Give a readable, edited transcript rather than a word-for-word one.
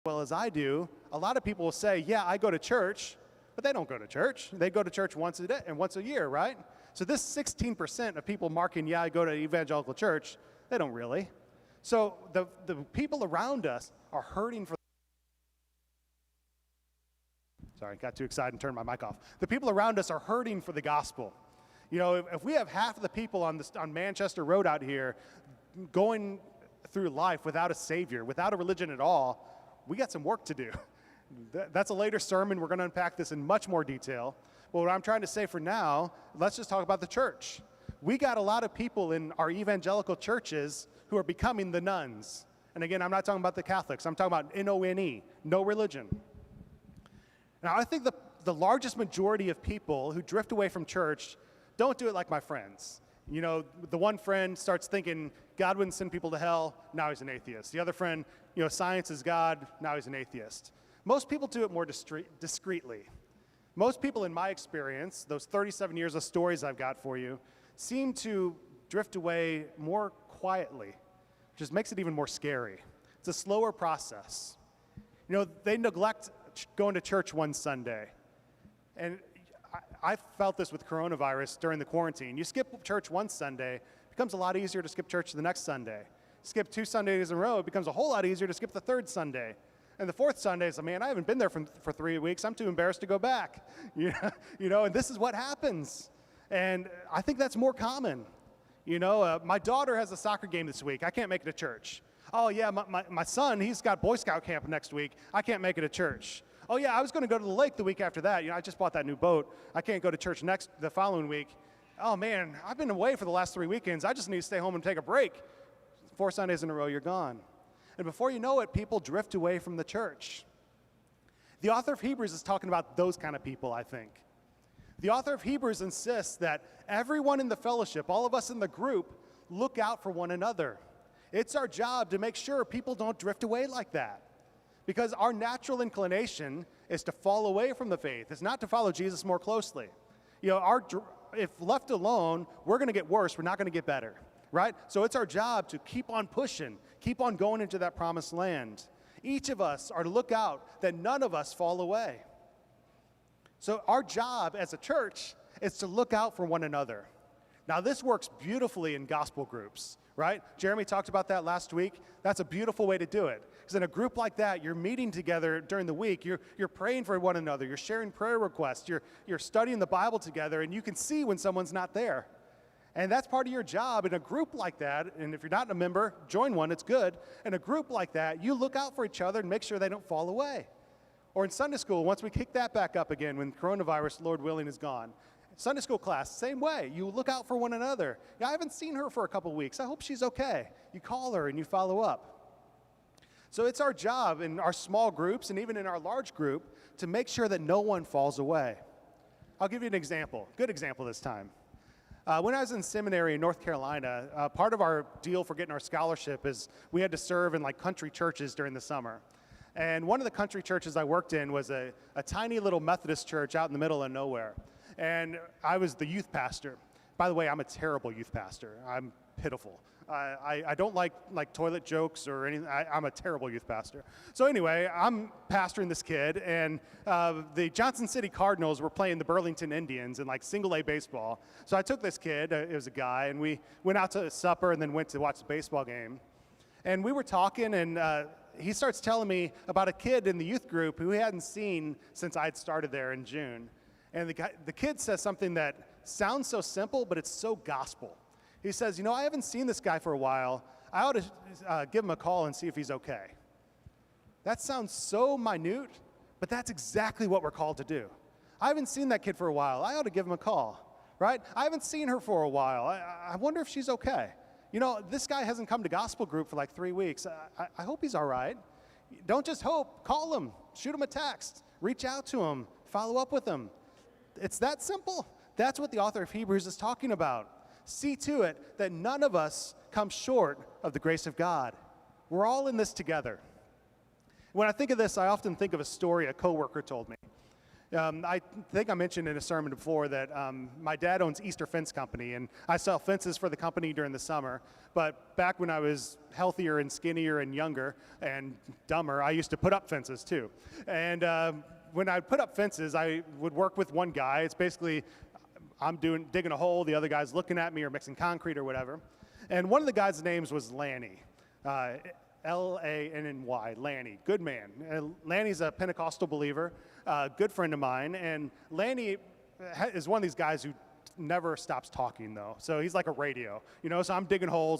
well as I do, a lot of people will say, yeah, I go to church, but they don't go to church. They go to church once a day and once a year, right? So this 16% of people marking, yeah, I go to evangelical church, they don't really. So the people around us are hurting for. Sorry, got too excited and turned my mic off. The people around us are hurting for the gospel. You know, if we have half of the people on Manchester Road out here going through life without a savior, without a religion at all, we got some work to do. That's a later sermon. We're going to unpack this in much more detail. But what I'm trying to say for now, let's just talk about the church. We got a lot of people in our evangelical churches who are becoming the nuns. And again, I'm not talking about the Catholics. I'm talking about N-O-N-E, no religion. Now, I think the largest majority of people who drift away from church don't do it like my friends. You know, the one friend starts thinking God wouldn't send people to hell, now he's an atheist. The other friend, you know, science is God, now he's an atheist. Most people do it more discreetly. Most people, in my experience, those 37 years of stories I've got for you, seem to drift away more quietly, which just makes it even more scary. It's a slower process. You know, they neglect going to church one Sunday. And I felt this with coronavirus during the quarantine. You skip church one Sunday, it becomes a lot easier to skip church the next Sunday. Skip 2 Sundays in a row, it becomes a whole lot easier to skip the 3rd Sunday. And the 4th Sunday is, man, I haven't been there for 3 weeks. I'm too embarrassed to go back. You know, and this is what happens. And I think that's more common. You know, my daughter has a soccer game this week. I can't make it to church. Oh, yeah, my son, he's got Boy Scout camp next week. I can't make it to church. Oh, yeah, I was going to go to the lake the week after that. You know, I just bought that new boat. I can't go to church the following week. Oh, man, I've been away for the last 3 weekends. I just need to stay home and take a break. 4 Sundays in a row, you're gone. And before you know it, people drift away from the church. The author of Hebrews is talking about those kind of people, I think. The author of Hebrews insists that everyone in the fellowship, all of us in the group, look out for one another. It's our job to make sure people don't drift away like that. Because our natural inclination is to fall away from the faith. It's not to follow Jesus more closely. You know, if left alone, we're going to get worse. We're not going to get better, right? So it's our job to keep on pushing, keep on going into that promised land. Each of us are to look out that none of us fall away. So our job as a church is to look out for one another. Now, this works beautifully in gospel groups, right? Jeremy talked about that last week. That's a beautiful way to do it. Because in a group like that, you're meeting together during the week. You're praying for one another. You're sharing prayer requests. You're studying the Bible together, and you can see when someone's not there. And that's part of your job in a group like that. And if you're not a member, join one. It's good. In a group like that, you look out for each other and make sure they don't fall away. Or in Sunday school, once we kick that back up again, when coronavirus, Lord willing, is gone. Sunday school class, same way. You look out for one another. Yeah, I haven't seen her for a couple weeks. I hope she's okay. You call her and you follow up. So it's our job in our small groups and even in our large group to make sure that no one falls away. I'll give you an example, good example this time. When I was in seminary in North Carolina, part of our deal for getting our scholarship is we had to serve in like country churches during the summer. And one of the country churches I worked in was a tiny little Methodist church out in the middle of nowhere. And I was the youth pastor. By the way, I'm a terrible youth pastor. I'm pitiful. I don't like toilet jokes or anything. I'm a terrible youth pastor. So anyway, I'm pastoring this kid, and the Johnson City Cardinals were playing the Burlington Indians in like single A baseball. So I took this kid, it was a guy, and we went out to supper and then went to watch the baseball game. And we were talking, and he starts telling me about a kid in the youth group who he hadn't seen since I'd started there in June. And the kid says something that sounds so simple, but it's so gospel. He says, you know, I haven't seen this guy for a while. I ought to give him a call and see if he's okay. That sounds so minute, but that's exactly what we're called to do. I haven't seen that kid for a while. I ought to give him a call, right? I haven't seen her for a while. I wonder if she's okay. You know, this guy hasn't come to gospel group for like 3 weeks. I hope he's all right. Don't just hope. Call him. Shoot him a text. Reach out to him. Follow up with him. It's that simple. That's what the author of Hebrews is talking about. See to it that none of us come short of the grace of God. We're all in this together. When I think of this, I often think of a story a coworker told me. I think I mentioned in a sermon before that my dad owns Easter Fence Company, and I sell fences for the company during the summer. But back when I was healthier and skinnier and younger and dumber, I used to put up fences too. And when I put up fences, I would work with one guy. It's basically I'm digging a hole, the other guy's looking at me or mixing concrete or whatever. And one of the guys' names was Lanny. Lanny, Lanny, good man. Lanny's a Pentecostal believer, good friend of mine, and Lanny is one of these guys who never stops talking though. So he's like a radio, so I'm digging holes